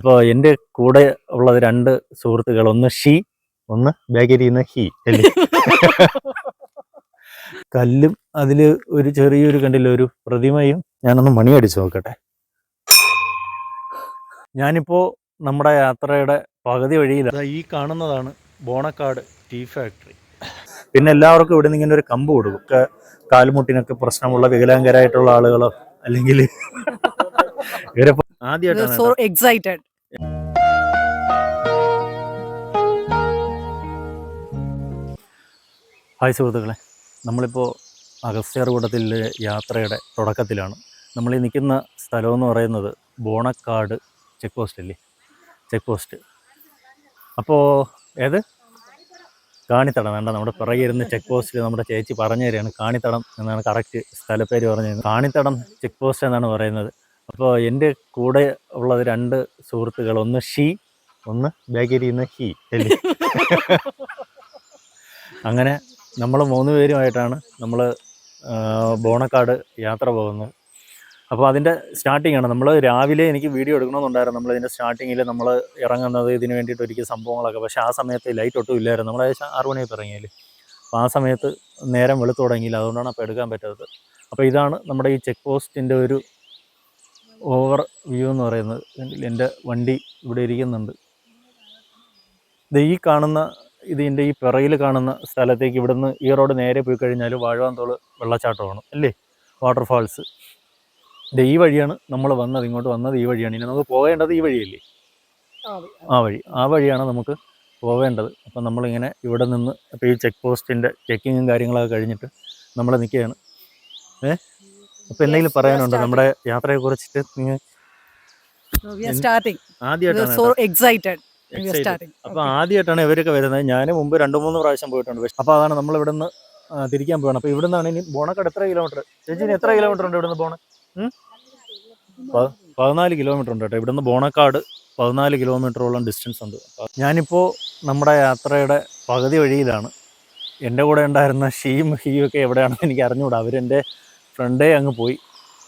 അപ്പോൾ എൻ്റെ കൂടെ ഉള്ളത് രണ്ട് സുഹൃത്തുക്കൾ, ഒന്ന് ഷീ, ഒന്ന് ബാഗരിന്ന് ഹീ അല്ലേ. കല്ലും അതിൽ ഒരു ചെറിയൊരു കണ്ടില്ല ഒരു പ്രതിമയും. ഞാനൊന്ന് മണി അടിച്ചു നോക്കട്ടെ. ഞാനിപ്പോൾ നമ്മുടെ യാത്രയുടെ പകുതി വഴിയിലാണ്. ഈ കാണുന്നതാണ് ബോണക്കാട് ടീ ഫാക്ടറി. പിന്നെ എല്ലാവർക്കും ഇവിടെ നിന്ന് ഇങ്ങനെ ഒരു കമ്പ് കൊടുക്കും. കാൽമുട്ടിനൊക്കെ പ്രശ്നമുള്ള വികലാംഗരായിട്ടുള്ള ആളുകളോ അല്ലെങ്കിൽ ഇവരെ ആദ്യമായിട്ടാണ്. ഹായ് സുഹൃത്തുക്കളെ, നമ്മളിപ്പോൾ അഗസ്ത്യാർകൂടത്തിലെ യാത്രയുടെ തുടക്കത്തിലാണ്. നമ്മൾ ഈ നിൽക്കുന്ന സ്ഥലമെന്ന് പറയുന്നത് ബോണക്കാട് ചെക്ക് പോസ്റ്റ് അല്ലേ, ചെക്ക് പോസ്റ്റ്. അപ്പോൾ ഏത് കാണിത്തടം വേണ്ട, നമ്മുടെ പിറകെ ഇരുന്ന് ചെക്ക് പോസ്റ്റിൽ നമ്മുടെ ചേച്ചി പറഞ്ഞു തരികയാണ്. കാണിത്തടം എന്നാണ് കറക്റ്റ് സ്ഥലപ്പേര് പറഞ്ഞത്. കാണിത്തടം ചെക്ക് പോസ്റ്റ് എന്നാണ് പറയുന്നത്. അപ്പോൾ എൻ്റെ കൂടെ ഉള്ളത് രണ്ട് സുഹൃത്തുക്കൾ, ഒന്ന് ഷീ, ഒന്ന് ബാഗരിന്ന് ഹീ അല്ലേ. അങ്ങനെ നമ്മൾ 3 പേരുമായിട്ടാണ് നമ്മൾ ബോണക്കാട് യാത്ര പോകുന്നത്. അപ്പോൾ അതിൻ്റെ സ്റ്റാർട്ടിങ്ങാണ്. നമ്മൾ രാവിലെ എനിക്ക് വീഡിയോ എടുക്കണമെന്നുണ്ടായിരുന്നു. നമ്മളിതിൻ്റെ സ്റ്റാർട്ടിങ്ങിൽ നമ്മൾ ഇറങ്ങുന്നത് ഇതിന് വേണ്ടിയിട്ട് ഒരുക്കിയ സംഭവങ്ങളൊക്കെ. പക്ഷേ ആ സമയത്ത് ലൈറ്റ് ഒട്ടും ഇല്ലായിരുന്നു. നമ്മൾ ഏകദേശം 6 മണിയൊക്കെ ഇറങ്ങിയാൽ. അപ്പോൾ ആ സമയത്ത് നേരം വെളുത്തു തുടങ്ങിയില്ല, അതുകൊണ്ടാണ് അപ്പോൾ എടുക്കാൻ പറ്റാത്തത്. അപ്പോൾ ഇതാണ് നമ്മുടെ ഈ ചെക്ക് പോസ്റ്റിൻ്റെ ഒരു ഓവർ വ്യൂ എന്ന് പറയുന്നത്. എൻ്റെ വണ്ടി ഇവിടെ ഇരിക്കുന്നുണ്ട്. ഈ കാണുന്ന ഇതിൻ്റെ ഈ പിറകിൽ കാണുന്ന സ്ഥലത്തേക്ക് ഇവിടുന്ന് ഈ റോഡ് നേരെ പോയി കഴിഞ്ഞാൽ വാഴവാന്തോൾ വെള്ളച്ചാട്ടമാണ് അല്ലേ, വാട്ടർഫാൾസ്. ഈ വഴിയാണ് നമ്മൾ വന്നത്, ഇങ്ങോട്ട് വന്നത് ഈ വഴിയാണ്. ഇനി നമുക്ക് പോകേണ്ടത് ഈ വഴിയല്ലേ, ആ വഴിയാണ് നമുക്ക് പോവേണ്ടത്. അപ്പം നമ്മളിങ്ങനെ ഇവിടെ നിന്ന് അപ്പോൾ ഈ ചെക്ക് പോസ്റ്റിൻ്റെ ചെക്കിങ്ങും കാര്യങ്ങളൊക്കെ കഴിഞ്ഞിട്ട് നമ്മൾ നിൽക്കുകയാണ്. അപ്പോൾ എന്തെങ്കിലും പറയാനുണ്ടോ നമ്മുടെ യാത്രയെക്കുറിച്ചിട്ട്? നിങ്ങൾ ആദ്യമായിട്ടാണ് അപ്പോൾ ആദ്യമായിട്ടാണ് ഇവരൊക്കെ വരുന്നത്. ഞാൻ മുമ്പ് 2-3 പ്രാവശ്യം പോയിട്ടുണ്ട്. അപ്പോൾ അതാണ് നമ്മൾ ഇവിടെ നിന്ന് തിരിക്കാൻ പോകണം. അപ്പോൾ ഇവിടെ നിന്നാണ് ഇനി ബോണക്കാട് എത്ര കിലോമീറ്റർ ചേച്ചി, ഇനി എത്ര കിലോമീറ്റർ ഉണ്ട് ഇവിടുന്ന് പോകണം? 14 കിലോമീറ്റർ ഉണ്ട് കേട്ടോ. ഇവിടുന്ന് ബോണക്കാട് 14 കിലോമീറ്ററോളം ഡിസ്റ്റൻസ് ഉണ്ട്. ഞാനിപ്പോൾ നമ്മുടെ യാത്രയുടെ പകുതി വഴിയിലാണ്. എൻ്റെ കൂടെ ഉണ്ടായിരുന്ന ഷീയും ഹീയും ഒക്കെ എവിടെയാണെന്ന് എനിക്ക് അറിഞ്ഞുകൂടാ. അവരെൻ്റെ ഫ്രണ്ടേ അങ്ങ് പോയി.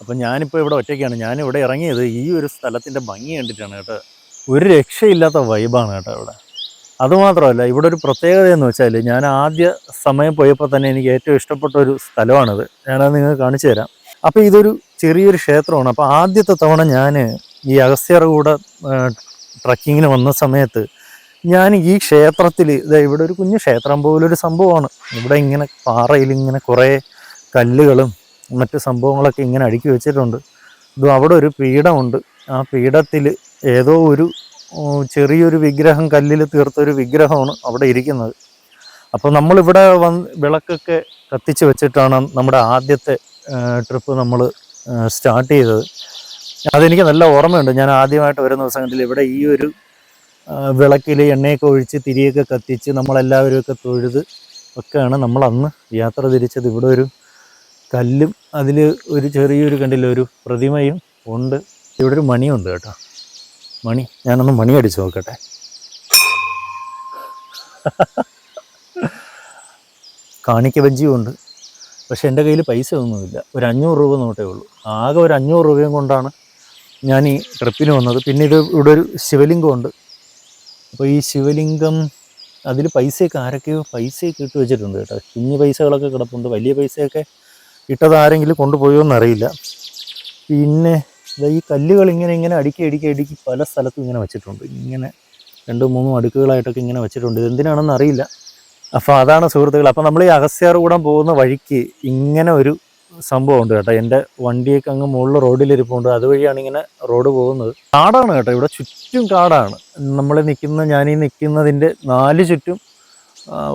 അപ്പം ഞാനിപ്പോൾ ഇവിടെ ഒറ്റയ്ക്കാണ്. ഞാനിവിടെ ഇറങ്ങിയത് ഈ ഒരു സ്ഥലത്തിൻ്റെ ഭംഗി കണ്ടിട്ടാണ് കേട്ടോ. ഒരു രക്ഷയില്ലാത്ത വൈബാണ് കേട്ടോ ഇവിടെ. അതുമാത്രമല്ല ഇവിടെ ഒരു പ്രത്യേകതയെന്ന് വെച്ചാൽ, ഞാൻ ആദ്യ സമയം പോയപ്പോൾ തന്നെ എനിക്ക് ഏറ്റവും ഇഷ്ടപ്പെട്ട ഒരു സ്ഥലമാണിത്. ഞാനത് നിങ്ങൾക്ക് കാണിച്ചു തരാം. അപ്പോൾ ഇതൊരു ചെറിയൊരു ക്ഷേത്രമാണ്. അപ്പോൾ ആദ്യത്തെ തവണ ഞാൻ ഈ അഗസ്ത്യാർകൂടം ട്രക്കിങ്ങിന് വന്ന സമയത്ത് ഞാൻ ഈ ക്ഷേത്രത്തിൽ, ഇവിടെ ഒരു കുഞ്ഞു ക്ഷേത്രം പോലൊരു സംഭവമാണ്. ഇവിടെ ഇങ്ങനെ പാറയിൽ ഇങ്ങനെ കുറേ കല്ലുകളും മറ്റ് സംഭവങ്ങളൊക്കെ ഇങ്ങനെ അടുക്കി വെച്ചിട്ടുണ്ട്. അവിടെ ഒരു പീഠമുണ്ട്. ആ പീഠത്തിൽ ഏതോ ഒരു ചെറിയൊരു വിഗ്രഹം, കല്ലിൽ തീർത്തൊരു വിഗ്രഹമാണ് അവിടെ ഇരിക്കുന്നത്. അപ്പോൾ നമ്മളിവിടെ വിളക്കൊക്കെ കത്തിച്ച് വെച്ചിട്ടാണ് നമ്മുടെ ആദ്യത്തെ ട്രിപ്പ് നമ്മൾ സ്റ്റാർട്ട് ചെയ്തത്. അതെനിക്ക് നല്ല ഓർമ്മയുണ്ട്. ഞാൻ ആദ്യമായിട്ട് വരുന്ന ദിവസങ്ങളിൽ ഇവിടെ ഈ ഒരു വിളക്കിൽ എണ്ണയൊക്കെ ഒഴിച്ച് തിരിയൊക്കെ കത്തിച്ച് നമ്മളെല്ലാവരുമൊക്കെ തൊഴുത് ഒക്കെയാണ് നമ്മൾ അന്ന് യാത്ര തിരിച്ചത്. ഇവിടെ ഒരു കല്ലും അതിൽ ഒരു ചെറിയൊരു കണ്ടില്ല ഒരു പ്രതിമയും ഉണ്ട്. ഇവിടെ ഒരു മണിയുണ്ട് കേട്ടോ, മണി. ഞാനൊന്ന് മണി അടിച്ചു നോക്കട്ടെ. കാണിക്ക വഞ്ചിയും ഉണ്ട്. പക്ഷെ എൻ്റെ കയ്യിൽ പൈസ ഒന്നുമില്ല. ഒരു 500 രൂപ നോട്ടേ ഉള്ളൂ. ആകെ ഒരു 500 രൂപയും കൊണ്ടാണ് ഞാൻ ഈ ട്രിപ്പിന് വന്നത്. പിന്നെ ഇവിടെ ഒരു ശിവലിംഗമുണ്ട്. അപ്പോൾ ഈ ശിവലിംഗം അതിൽ പൈസയൊക്കെ ആരൊക്കെയോ പൈസയൊക്കെ ഇട്ട് വെച്ചിട്ടുണ്ട് കേട്ടോ. കുഞ്ഞു പൈസകളൊക്കെ കിടപ്പുണ്ട്. വലിയ പൈസയൊക്കെ ഇട്ടത് ആരെങ്കിലും കൊണ്ടുപോയോ എന്നറിയില്ല. പിന്നെ ഈ കല്ലുകൾ ഇങ്ങനെ അടുക്കി പല സ്ഥലത്തും ഇങ്ങനെ വെച്ചിട്ടുണ്ട്. ഇങ്ങനെ 2-3 അടുക്കുകളായിട്ടൊക്കെ ഇങ്ങനെ വെച്ചിട്ടുണ്ട്. ഇതെന്തിനാണെന്ന് അറിയില്ല. അപ്പോൾ അതാണ് സുഹൃത്തുക്കൾ. അപ്പോൾ നമ്മൾ ഈ അഗസ്ത്യാർകൂടം പോകുന്ന വഴിക്ക് ഇങ്ങനെ ഒരു സംഭവമുണ്ട് കേട്ടോ. എൻ്റെ വണ്ടിയൊക്കെ അങ്ങ് മുകളിൽ റോഡിലിരിപ്പുണ്ട്. അതുവഴിയാണ് ഇങ്ങനെ റോഡ് പോകുന്നത്. കാടാണ് കേട്ടോ, ഇവിടെ ചുറ്റും കാടാണ്. ഞാനീ നിൽക്കുന്നതിൻ്റെ 4 ചുറ്റും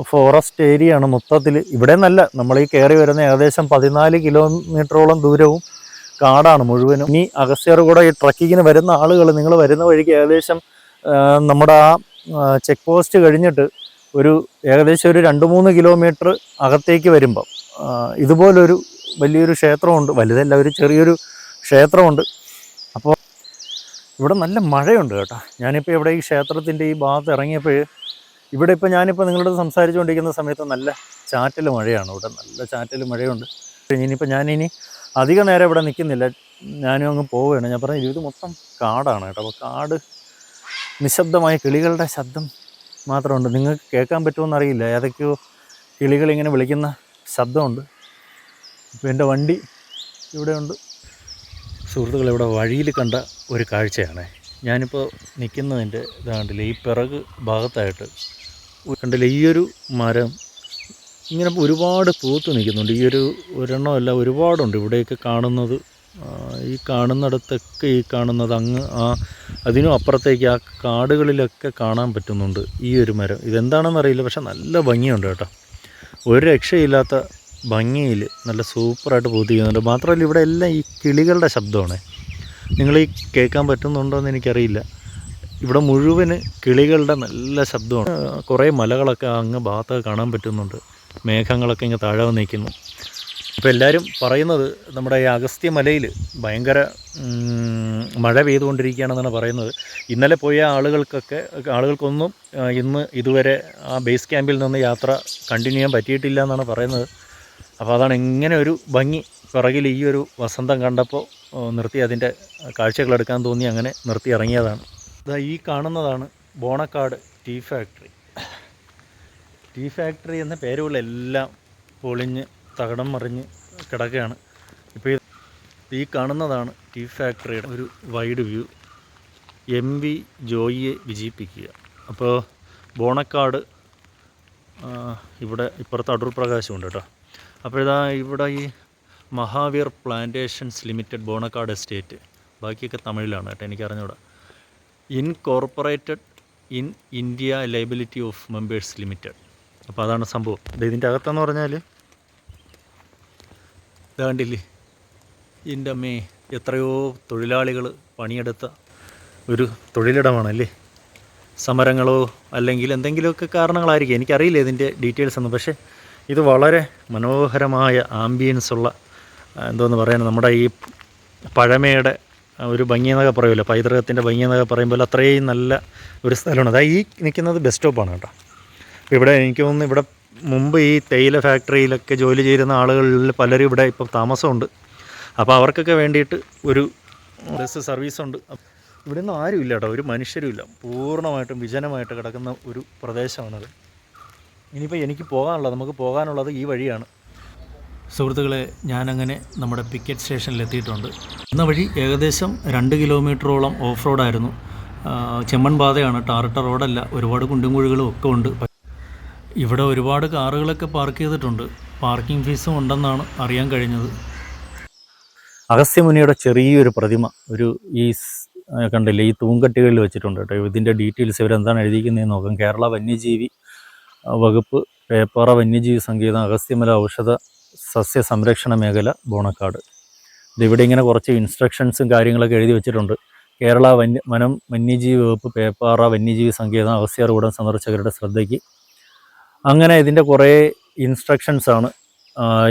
ഫോറസ്റ്റ് ഏരിയ ആണ് മൊത്തത്തിൽ. ഇവിടെ നിന്നല്ല, നമ്മൾ ഈ കയറി വരുന്ന ഏകദേശം 14 കിലോമീറ്ററോളം ദൂരവും കാടാണ് മുഴുവനും. ഇനി അഗസ്ത്യാർകൂടം ഈ ട്രക്കിങ്ങിന് വരുന്ന ആളുകൾ, നിങ്ങൾ വരുന്ന വഴിക്ക് ഏകദേശം നമ്മുടെ ആ ചെക്ക് പോസ്റ്റ് കഴിഞ്ഞിട്ട് ഏകദേശം ഒരു 2-3 കിലോമീറ്റർ അകത്തേക്ക് വരുമ്പം ഇതുപോലൊരു വലിയൊരു ക്ഷേത്രമുണ്ട്. വലുതല്ല, ഒരു ചെറിയൊരു ക്ഷേത്രമുണ്ട്. അപ്പോൾ ഇവിടെ നല്ല മഴയുണ്ട് കേട്ടോ. ഞാനിപ്പോൾ ഇവിടെ ഈ ക്ഷേത്രത്തിൻ്റെ ഈ ഭാഗത്ത് ഇറങ്ങിയപ്പോൾ ഇവിടെ ഇപ്പോൾ ഞാനിപ്പോൾ നിങ്ങളോട് സംസാരിച്ചുകൊണ്ടിരിക്കുന്ന സമയത്ത് നല്ല ചാറ്റൽ മഴയാണ്. ഇവിടെ നല്ല ചാറ്റൽ മഴയുണ്ട്. ഇനിയിപ്പോൾ ഞാനിനി അധികം നേരം ഇവിടെ നിൽക്കുന്നില്ല, ഞാനും അങ്ങ് പോവുകയാണ്. ഞാൻ പറഞ്ഞ ഇത് മൊത്തം കാടാണ് കേട്ടോ. അപ്പോൾ കാട് നിശബ്ദമായ കിളികളുടെ ശബ്ദം മാത്രമുണ്ട്. നിങ്ങൾക്ക് കേൾക്കാൻ പറ്റുമെന്നറിയില്ല, ഏതൊക്കെയോ കിളികളിങ്ങനെ വിളിക്കുന്ന ശബ്ദമുണ്ട്. ഇപ്പോൾ എൻ്റെ വണ്ടി ഇവിടെ ഉണ്ട്. സുഹൃത്തുക്കളെ, ഇവിടെ വഴിയിൽ കണ്ട ഒരു കാഴ്ചയാണ്. ഞാനിപ്പോൾ നിൽക്കുന്നതിൻ്റെ ഇതാണ്ടില്ലേ, ഈ പിറക് ഭാഗത്തായിട്ട് കണ്ടില്ലേ, ഈ ഒരു മരം ഇങ്ങനെ ഒരുപാട് പൂത്ത് നിൽക്കുന്നുണ്ട്. ഈ ഒരു ഒരെണ്ണമല്ല, ഒരുപാടുണ്ട് ഇവിടെയൊക്കെ കാണുന്നത്. ഈ കാണുന്നിടത്തൊക്കെ ഈ കാണുന്നത് അങ്ങ് അതിനും അപ്പുറത്തേക്ക് ആ കാടുകളിലൊക്കെ കാണാൻ പറ്റുന്നുണ്ട് ഈ ഒരു മരം. ഇതെന്താണെന്നറിയില്ല, പക്ഷെ നല്ല ഭംഗിയുണ്ട് കേട്ടോ. ഒരു രക്ഷയില്ലാത്ത ഭംഗിയിൽ നല്ല സൂപ്പറായിട്ട് പൂത്തിക്കുന്നുണ്ട്. മാത്രമല്ല ഇവിടെ എല്ലാം ഈ കിളികളുടെ ശബ്ദമാണ്. നിങ്ങൾ ഈ കേൾക്കാൻ പറ്റുന്നുണ്ടോ എന്ന് എനിക്കറിയില്ല. ഇവിടെ മുഴുവൻ കിളികളുടെ നല്ല ശബ്ദമാണ്. കുറേ മലകളൊക്കെ അങ്ങ് ഭാഗത്തൊക്കെ കാണാൻ പറ്റുന്നുണ്ട്. മേഘങ്ങളൊക്കെ ഇങ്ങ് താഴെ നിൽക്കുന്നു. ഇപ്പോൾ എല്ലാവരും പറയുന്നത് നമ്മുടെ ഈ അഗസ്ത്യ മലയിൽ ഭയങ്കര മഴ പെയ്തുകൊണ്ടിരിക്കുകയാണെന്നാണ് പറയുന്നത്. ഇന്നലെ പോയ ആളുകൾക്കൊന്നും ഇന്ന് ഇതുവരെ ആ ബേസ് ക്യാമ്പിൽ നിന്ന് യാത്ര കണ്ടിന്യൂ ചെയ്യാൻ പറ്റിയിട്ടില്ല എന്നാണ് പറയുന്നത്. അപ്പോൾ അതാണ് ഇങ്ങനെ ഒരു ഭംഗി പിറകിൽ ഈ ഒരു വസന്തം കണ്ടപ്പോൾ നിർത്തി അതിൻ്റെ കാഴ്ചകളെടുക്കാൻ തോന്നി, അങ്ങനെ നിർത്തി ഇറങ്ങിയതാണ്. ഇതാ ഈ കാണുന്നതാണ് Bonakkad tea factory. Tea factory എന്ന പേരുള്ള എല്ലാം പൊളിഞ്ഞ് തകിടം മറിഞ്ഞ് കിടക്കുകയാണ്. ഇപ്പോൾ ഈ കാണുന്നതാണ് ടീ ഫാക്ടറിയുടെ ഒരു വൈഡ് വ്യൂ. MV ജോയിയെ വിജയിപ്പിക്കുക. അപ്പോൾ ബോണക്കാട് ഇവിടെ ഇപ്പുറത്ത് അടൂർ പ്രകാശമുണ്ട് കേട്ടോ. അപ്പോൾ ഇതാ ഇവിടെ ഈ Mahavir plantations limited Bonakkad estate, ബാക്കിയൊക്കെ തമിഴിലാണ് കേട്ടോ, എനിക്കറിഞ്ഞൂടാ. Incorporated in India liability of members limited. അപ്പോൾ അതാണ് സംഭവം. ഇതിൻ്റെ അകത്തെന്ന് പറഞ്ഞാൽ ഇതാണ്ടില്ലേ, ഇതിൻ്റെ അമ്മേ എത്രയോ തൊഴിലാളികൾ പണിയെടുത്ത ഒരു തൊഴിലിടമാണല്ലേ. സമരങ്ങളോ അല്ലെങ്കിൽ എന്തെങ്കിലുമൊക്കെ കാരണങ്ങളായിരിക്കും, എനിക്കറിയില്ല ഇതിൻ്റെ ഡീറ്റെയിൽസ് ഒന്നും. പക്ഷേ ഇത് വളരെ മനോഹരമായ ആംബിയൻസ് ഉള്ള, എന്തോന്ന് പറയാൻ, നമ്മുടെ ഈ പഴമയുടെ ഒരു ഭംഗി എന്നൊക്കെ പറയുമല്ലോ, പൈതൃകത്തിൻ്റെ ഭംഗി എന്നൊക്കെ പറയുമ്പോൾ അത്രയും നല്ല ഒരു സ്ഥലമാണ്. അതായത് ഈ നിൽക്കുന്നത് ബസ് സ്റ്റോപ്പാണ് കേട്ടോ. ഇവിടെ എനിക്ക് തോന്നുന്നു ഇവിടെ മുമ്പ് ഈ തേയില ഫാക്ടറിയിലൊക്കെ ജോലി ചെയ്യുന്ന ആളുകളിൽ പലരും ഇവിടെ ഇപ്പോൾ താമസമുണ്ട്. അപ്പോൾ അവർക്കൊക്കെ വേണ്ടിയിട്ട് ഒരു ബസ് സർവീസുണ്ട്. ഇവിടെ ഒന്നും ആരും ഇല്ല കേട്ടോ, ഒരു മനുഷ്യരും ഇല്ല. പൂർണ്ണമായിട്ടും വിജനമായിട്ട് കിടക്കുന്ന ഒരു പ്രദേശമാണത്. ഇനിയിപ്പോൾ എനിക്ക് നമുക്ക് പോകാനുള്ളത് ഈ വഴിയാണ്. സുഹൃത്തുക്കളെ, ഞാനങ്ങനെ നമ്മുടെ പിക്കറ്റ് സ്റ്റേഷനിൽ എത്തിയിട്ടുണ്ട്. എന്ന വഴി ഏകദേശം 2 കിലോമീറ്ററോളം ഓഫ് റോഡായിരുന്നു. ചെമ്മൺ പാതയാണ്, ടാറിട്ട റോഡല്ല. ഒരുപാട് കുണ്ടും കുഴികളും ഒക്കെ ഉണ്ട്. ഇവിടെ ഒരുപാട് കാറുകളൊക്കെ പാർക്ക് ചെയ്തിട്ടുണ്ട്. പാർക്കിംഗ് ഫീസും ഉണ്ടെന്നാണ് അറിയാൻ കഴിഞ്ഞത്. അഗസ്ത്യമുനിയുടെ ചെറിയൊരു പ്രതിമ ഈ കണ്ടില്ലേ, ഈ തൂങ്കട്ടികളിൽ വെച്ചിട്ടുണ്ട് കേട്ടോ. ഇതിൻ്റെ ഡീറ്റെയിൽസ് ഇവരെന്താണ് എഴുതിയിരിക്കുന്നതെന്ന് നോക്കാം. കേരള വന്യജീവി വകുപ്പ്, പേപ്പാറ വന്യജീവി സങ്കേതം, അഗസ്ത്യമല ഔഷധ സസ്യ സംരക്ഷണ മേഖല, ബോണക്കാട്. ഇതിവിടെ ഇങ്ങനെ കുറച്ച് ഇൻസ്ട്രക്ഷൻസും കാര്യങ്ങളൊക്കെ എഴുതി വെച്ചിട്ടുണ്ട്. കേരള വന്യജീവി വകുപ്പ്, പേപ്പാറ വന്യജീവി സങ്കേതം, അഗസ്ത്യാർകൂടം സന്ദർശകരുടെ ശ്രദ്ധയ്ക്ക്. അങ്ങനെ ഇതിൻ്റെ കുറേ ഇൻസ്ട്രക്ഷൻസാണ്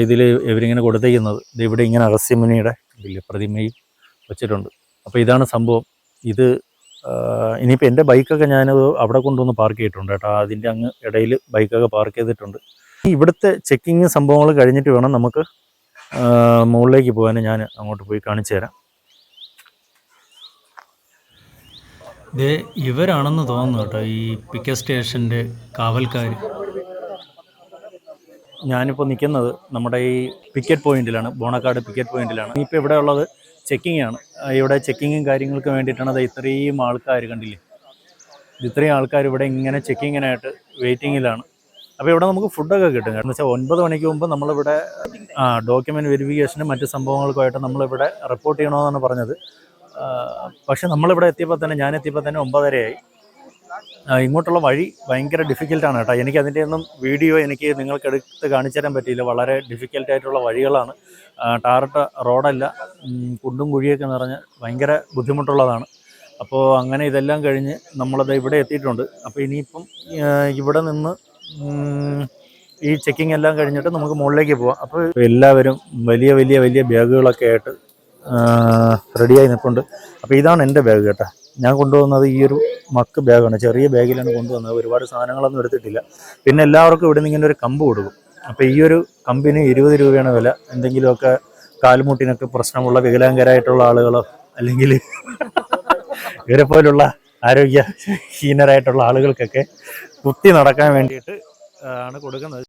ഇതിൽ ഇവരിങ്ങനെ കൊടുത്തിരിക്കുന്നത്. ഇതിവിടെ ഇങ്ങനെ അഗസ്ത്യമുനിയുടെ വലിയ പ്രതിമയും വെച്ചിട്ടുണ്ട്. അപ്പോൾ ഇതാണ് സംഭവം. ഇത് ഇനിയിപ്പോൾ എൻ്റെ ബൈക്കൊക്കെ ഞാനത് അവിടെ കൊണ്ടുവന്ന് പാർക്ക് ചെയ്തിട്ടുണ്ട് കേട്ടോ. അതിൻ്റെ അങ്ങ് ഇടയിൽ ബൈക്കൊക്കെ പാർക്ക് ചെയ്തിട്ടുണ്ട്. ഇവിടുത്തെ ചെക്കിങ് സംഭവങ്ങൾ കഴിഞ്ഞിട്ട് വേണം നമുക്ക് മുകളിലേക്ക് പോകാൻ. ഞാൻ അങ്ങോട്ട് പോയി കാണിച്ചു തരാം. ഇത് ഇവരാണെന്ന് തോന്നുന്നു കേട്ടോ, ഈ പിക്കറ്റ് സ്റ്റേഷൻ്റെ കാവൽക്കാർ. ഞാനിപ്പോൾ നിൽക്കുന്നത് നമ്മുടെ ഈ പിക്കറ്റ് പോയിന്റിലാണ്, ബോണക്കാട് പിക്കറ്റ് പോയിന്റിലാണ്. ഇപ്പോൾ ഇവിടെ ഉള്ളത് ചെക്കിംഗ് ആണ്. ഇവിടെ ചെക്കിങ്ങും കാര്യങ്ങൾക്ക് വേണ്ടിയിട്ടാണ് അത് ഇത്രയും ആൾക്കാർ കണ്ടില്ലേ. ഇത്രയും ആൾക്കാർ ഇവിടെ ഇങ്ങനെ ചെക്കിങ്ങിനായിട്ട് വെയിറ്റിങ്ങിലാണ്. അപ്പോൾ ഇവിടെ നമുക്ക് ഫുഡൊക്കെ കിട്ടും. കാരണം വെച്ചാൽ 9 മണിക്ക് മുമ്പ് നമ്മളിവിടെ ഡോക്യുമെൻറ്റ് വെരിഫിക്കേഷനും മറ്റ് സംഭവങ്ങൾക്കുമായിട്ട് നമ്മളിവിടെ റിപ്പോർട്ട് ചെയ്യണമെന്നാണ് പറഞ്ഞത്. പക്ഷെ നമ്മളിവിടെ എത്തിയപ്പോൾ തന്നെ, ഞാൻ എത്തിയപ്പോൾ തന്നെ 9:30 ഇങ്ങോട്ടുള്ള വഴി ഭയങ്കര ഡിഫിക്കൽട്ടാണ് കേട്ടോ. എനിക്ക് അതിൻ്റെ ഒന്നും വീഡിയോ എനിക്ക് നിങ്ങൾക്ക് എടുത്ത് കാണിച്ചു തരാൻ പറ്റിയില്ല. വളരെ ഡിഫിക്കൽട്ടായിട്ടുള്ള വഴികളാണ്. ടാറിട്ട റോഡല്ല, കുണ്ടും കുഴിയൊക്കെ നിറഞ്ഞ് ഭയങ്കര ബുദ്ധിമുട്ടുള്ളതാണ്. അപ്പോൾ അങ്ങനെ ഇതെല്ലാം കഴിഞ്ഞ് നമ്മളത് ഇവിടെ എത്തിയിട്ടുണ്ട്. അപ്പോൾ ഇനിയിപ്പം ഇവിടെ നിന്ന് ഈ ചെക്കിംഗ് എല്ലാം കഴിഞ്ഞിട്ട് നമുക്ക് മുകളിലേക്ക് പോവാം. അപ്പോൾ എല്ലാവരും വലിയ വലിയ വലിയ ബാഗുകളൊക്കെ ആയിട്ട് റെഡിയായി നിൽപ്പുണ്ട്. അപ്പോൾ ഇതാണ് എൻ്റെ ബാഗ് കേട്ടോ. ഞാൻ കൊണ്ടുവന്നത് ഈ ഒരു മക്ക് ബാഗാണ്, ചെറിയ ബാഗിലാണ് കൊണ്ടുവന്നത്. ഒരുപാട് സാധനങ്ങളൊന്നും എടുത്തിട്ടില്ല. പിന്നെ എല്ലാവർക്കും ഇവിടെ നിന്ന് ഇങ്ങനെ ഒരു കമ്പ് കൊടുക്കും. അപ്പോൾ ഈ ഒരു കമ്പിന് 20 രൂപയാണ് വില. എന്തെങ്കിലുമൊക്കെ കാൽമുട്ടിനൊക്കെ പ്രശ്നമുള്ള വികലാംഗരായിട്ടുള്ള ആളുകളോ അല്ലെങ്കിൽ ഇവരെ പോലുള്ള ആരോഗ്യഹീനരായിട്ടുള്ള ആളുകൾക്കൊക്കെ കുത്തി നടക്കാൻ വേണ്ടിയിട്ട് ആണ് കൊടുക്കുന്നത്.